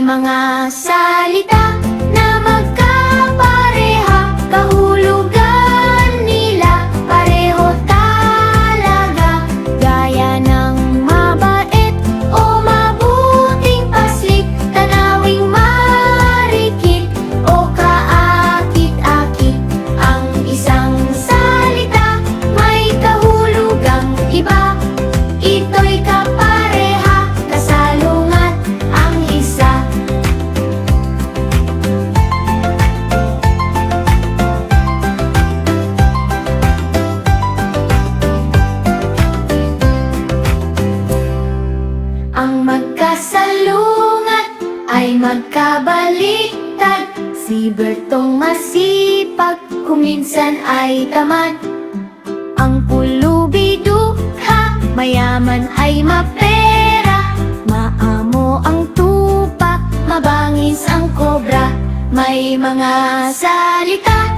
mga salita na magkapareha, kahulugan nila pareho talaga. Gaya ng mabait o mabuting paslik, tanawing marikit o kaakit-akit. Ang isang salita may kahulugang iba, ito'y kapareha, kasalungat ang isa. Ang magkasalungat ay magkabaliktad. Si Bertong masipag, kuminsan ay tamad. Ang pulubi dukha, mayaman ay mapera. Maamo ang tupa, mabangis ang kobra. May mga salita